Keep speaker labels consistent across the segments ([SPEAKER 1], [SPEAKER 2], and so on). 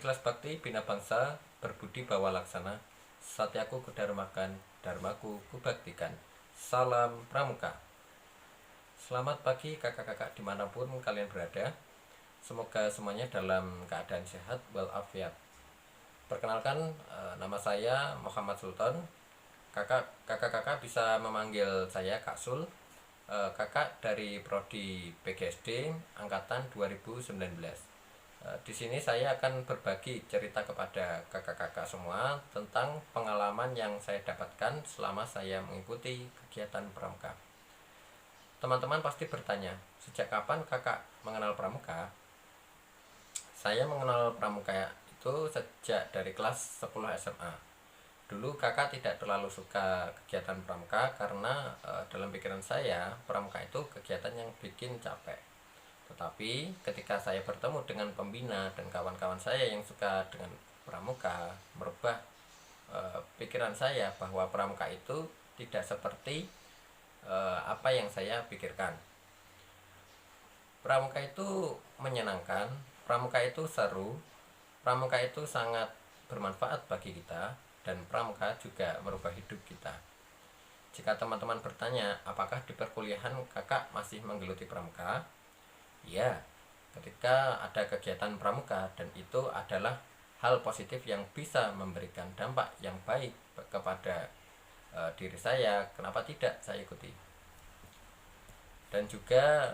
[SPEAKER 1] Ikhlas Bakti Bina Bangsa, berbudi bawa laksana, satyaku kudarmakan, dharmaku kubaktikan. Salam Pramuka. Selamat pagi kakak-kakak dimanapun kalian berada. Semoga semuanya dalam keadaan sehat walafiat. Perkenalkan, nama saya Muhammad Sultan. Kakak-kakak bisa memanggil saya Kak Sul. Kakak dari Prodi PGSD angkatan 2019. Di sini saya akan berbagi cerita kepada kakak-kakak semua tentang pengalaman yang saya dapatkan selama saya mengikuti kegiatan pramuka. Teman-teman pasti bertanya, sejak kapan kakak mengenal pramuka? Saya mengenal pramuka itu sejak dari kelas 10 SMA. Dulu kakak tidak terlalu suka kegiatan pramuka karena dalam pikiran saya pramuka itu kegiatan yang bikin capek. Tetapi ketika saya bertemu dengan pembina dan kawan-kawan saya yang suka dengan pramuka, merubah pikiran saya bahwa pramuka itu tidak seperti apa yang saya pikirkan. Pramuka itu menyenangkan, pramuka itu seru, pramuka itu sangat bermanfaat bagi kita, dan pramuka juga merubah hidup kita. Jika teman-teman bertanya, apakah di perkuliahan kakak masih menggeluti pramuka? Ya, ketika ada kegiatan pramuka dan itu adalah hal positif yang bisa memberikan dampak yang baik kepada diri saya, kenapa tidak saya ikuti? Dan juga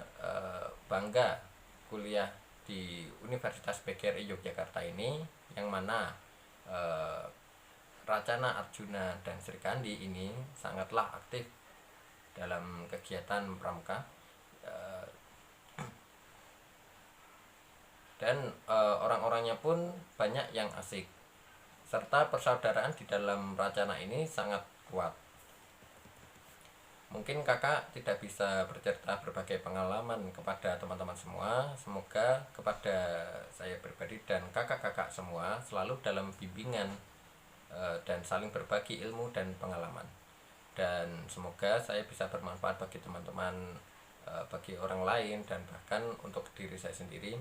[SPEAKER 1] bangga kuliah di Universitas PGRI Yogyakarta ini, yang mana Racana Arjuna dan Sri Kandi ini sangatlah aktif dalam kegiatan pramuka. Dan orang-orangnya pun banyak yang asik, serta persaudaraan di dalam Racana ini sangat kuat. Mungkin kakak tidak bisa bercerita berbagai pengalaman kepada teman-teman semua. Semoga kepada saya pribadi dan kakak-kakak semua selalu dalam bimbingan dan saling berbagi ilmu dan pengalaman. Dan semoga saya bisa bermanfaat bagi teman-teman, bagi orang lain, dan bahkan untuk diri saya sendiri.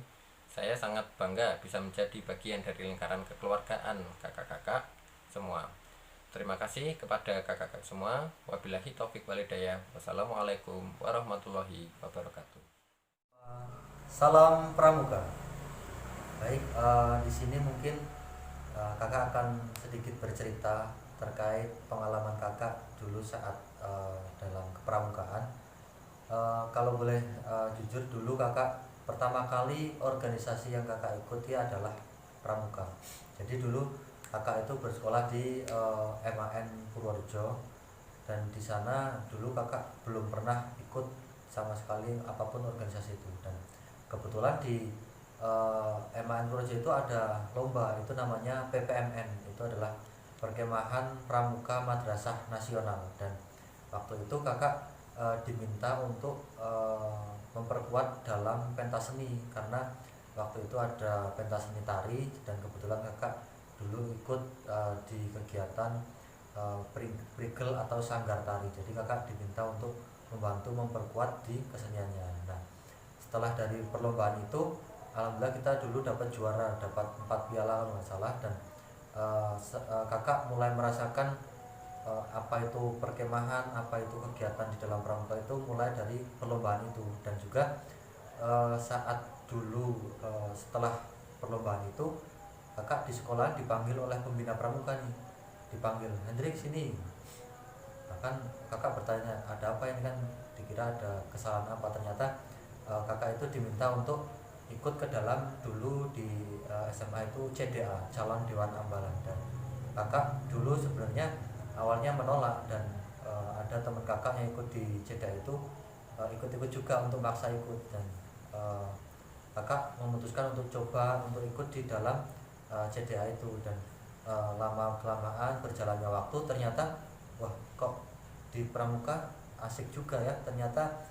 [SPEAKER 1] Saya sangat bangga bisa menjadi bagian dari lingkaran kekeluargaan kakak-kakak semua. Terima kasih kepada kakak-kakak semua. Wabillahi taufik walhidayah. Wassalamualaikum warahmatullahi wabarakatuh.
[SPEAKER 2] Salam Pramuka. Baik, di sini mungkin kakak akan sedikit bercerita terkait pengalaman kakak dulu saat dalam kepramukaan. Kalau boleh jujur, dulu kakak pertama kali organisasi yang kakak ikuti adalah pramuka. Jadi dulu kakak itu bersekolah di MAN Purworejo, dan di sana dulu kakak belum pernah ikut sama sekali apapun organisasi itu. Dan kebetulan di MAN Purworejo itu ada lomba, itu namanya PPMN, itu adalah Perkemahan Pramuka Madrasah Nasional. Dan waktu itu kakak diminta untuk memperkuat dalam pentas seni, karena waktu itu ada pentas seni tari, dan kebetulan kakak dulu ikut di kegiatan prigel atau sanggar tari. Jadi kakak diminta untuk membantu memperkuat di keseniannya. Nah, setelah dari perlombaan itu, alhamdulillah kita dulu dapat juara, dapat 4 piala kalau nggak salah. Dan kakak mulai merasakan apa itu perkemahan, apa itu kegiatan di dalam pramuka itu mulai dari perlombaan itu. Dan juga saat dulu setelah perlombaan itu, kakak di sekolah dipanggil oleh pembina pramuka nih, dipanggil, Hendrik sini. Bahkan kakak bertanya, ada apa ini, kan dikira ada kesalahan apa. Ternyata kakak itu diminta untuk ikut ke dalam dulu di SMA itu CDA, calon Dewan Ambalan. Dan kakak dulu sebenarnya awalnya menolak, dan ada teman kakak yang ikut di CDA itu ikut-ikut juga untuk maksa ikut. Dan kakak memutuskan untuk coba untuk ikut di dalam CDA itu. Dan lama kelamaan berjalannya waktu, ternyata wah, kok di pramuka asik juga ya. Ternyata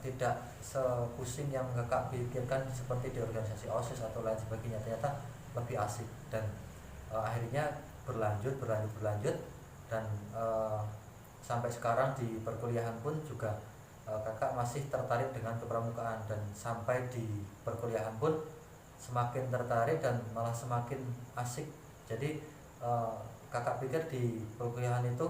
[SPEAKER 2] tidak sepusing yang kakak pikirkan seperti di organisasi OSIS atau lain sebagainya. Ternyata lebih asik. Dan akhirnya berlanjut. Dan sampai sekarang di perkuliahan pun juga kakak masih tertarik dengan kepramukaan. Dan sampai di perkuliahan pun semakin tertarik dan malah semakin asik. Jadi kakak pikir di perkuliahan itu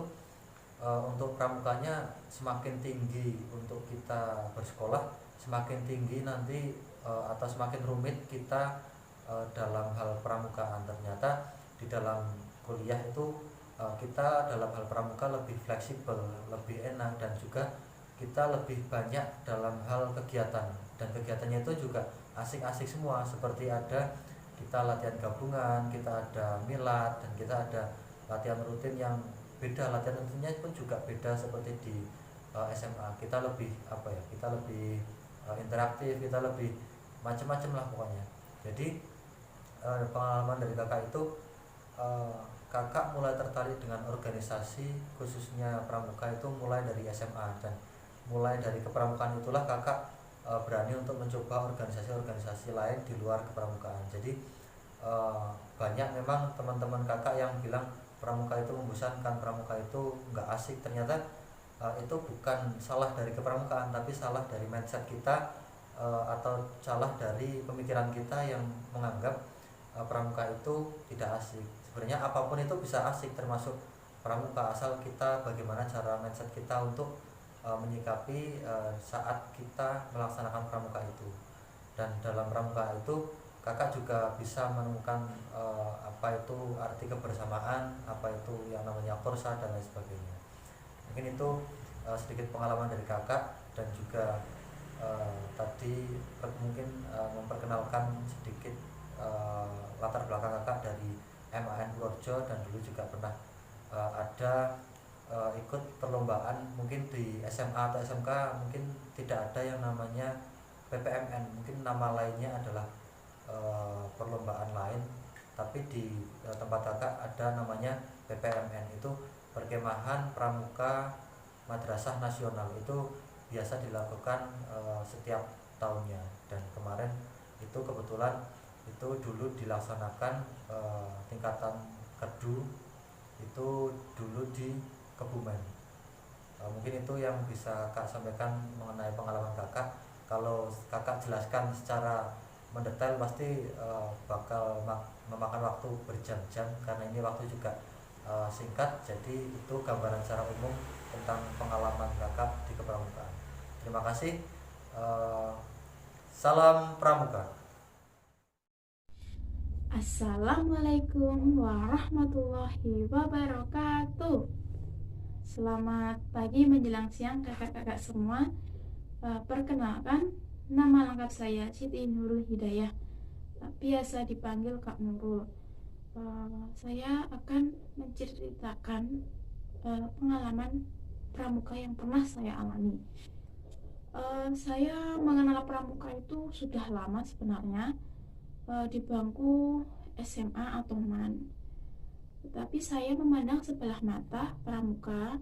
[SPEAKER 2] untuk pramukanya semakin tinggi untuk kita bersekolah, semakin tinggi nanti atau semakin rumit kita dalam hal pramukaan. Ternyata di dalam kuliah itu kita dalam hal pramuka lebih fleksibel, lebih enak, dan juga kita lebih banyak dalam hal kegiatan, dan kegiatannya itu juga asik-asik semua. Seperti ada kita latihan gabungan, kita ada milad, dan kita ada latihan rutin yang beda. Latihan rutinnya pun juga beda seperti di SMA. Kita lebih kita lebih interaktif, kita lebih macam-macam lah pokoknya. Jadi pengalaman dari kakak itu, kakak mulai tertarik dengan organisasi khususnya pramuka itu mulai dari SMA, dan mulai dari kepramukaan itulah kakak berani untuk mencoba organisasi-organisasi lain di luar kepramukaan. Jadi banyak memang teman-teman kakak yang bilang pramuka itu membosankan, pramuka itu nggak asik. Ternyata itu bukan salah dari kepramukaan, tapi salah dari mindset kita, atau salah dari pemikiran kita yang menganggap pramuka itu tidak asik. Sebenarnya apapun itu bisa asik, termasuk pramuka, asal kita bagaimana cara mindset kita untuk menyikapi saat kita melaksanakan pramuka itu. Dan dalam pramuka itu kakak juga bisa menemukan apa itu arti kebersamaan, apa itu yang namanya korsa, dan lain sebagainya. Mungkin itu sedikit pengalaman dari kakak, dan juga tadi mungkin memperkenalkan sedikit latar belakang kakak dari MAN Purworejo, dan dulu juga pernah ada ikut perlombaan. Mungkin di SMA atau SMK mungkin tidak ada yang namanya PPMN, mungkin nama lainnya adalah perlombaan lain, tapi di tempat kakak ada namanya PPMN, itu perkemahan pramuka madrasah nasional. Itu biasa dilakukan setiap tahunnya, dan kemarin itu kebetulan itu dulu dilaksanakan tingkatan Kedu, itu dulu di Kebumen. Mungkin itu yang bisa kakak sampaikan mengenai pengalaman kakak. Kalau kakak jelaskan secara mendetail pasti bakal memakan waktu berjam-jam, karena ini waktu juga singkat. Jadi itu gambaran secara umum tentang pengalaman kakak di kepramukaan. Terima kasih. Salam pramuka.
[SPEAKER 3] Assalamualaikum warahmatullahi wabarakatuh. Selamat pagi menjelang siang kakak-kakak semua. Perkenalkan, nama lengkap saya Siti Nurul Hidayah, biasa dipanggil Kak Nurul. Saya akan menceritakan pengalaman pramuka yang pernah saya alami. Saya mengenal pramuka itu sudah lama sebenarnya, di bangku SMA atau MAN. Tetapi saya memandang sebelah mata pramuka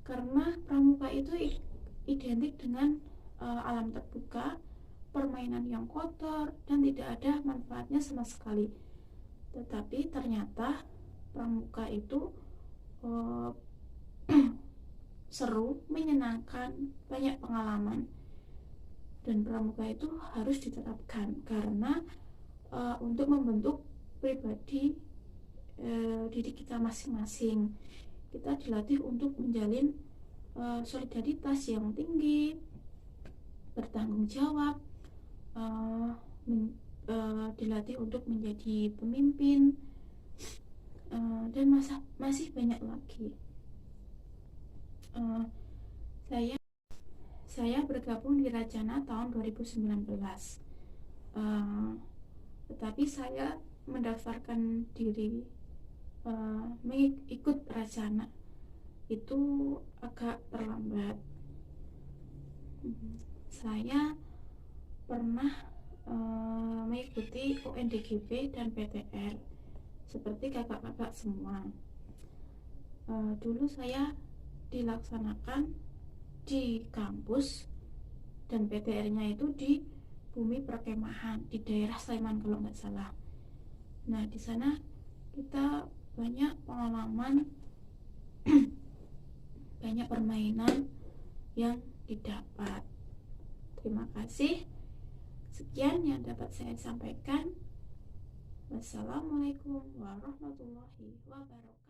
[SPEAKER 3] karena pramuka itu identik dengan alam terbuka, permainan yang kotor, dan tidak ada manfaatnya sama sekali. Tetapi ternyata pramuka itu seru, menyenangkan, banyak pengalaman, dan pramuka itu harus diterapkan karena untuk membentuk pribadi diri kita masing-masing. Kita dilatih untuk menjalin solidaritas yang tinggi, bertanggung jawab, dilatih untuk menjadi pemimpin, dan masih banyak lagi. Saya bergabung di Rajana tahun 2019. Tetapi saya mendaftarkan diri ikut Rajana itu agak terlambat. Saya pernah mengikuti UNDGB dan PTR seperti kakak-kakak semua. Dulu saya dilaksanakan di kampus, dan PTR-nya itu di bumi perkemahan di daerah Sleman kalau nggak salah. Nah, di sana kita banyak pengalaman, banyak permainan yang didapat. Terima kasih. Sekian yang dapat saya sampaikan. Wassalamualaikum warahmatullahi wabarakatuh.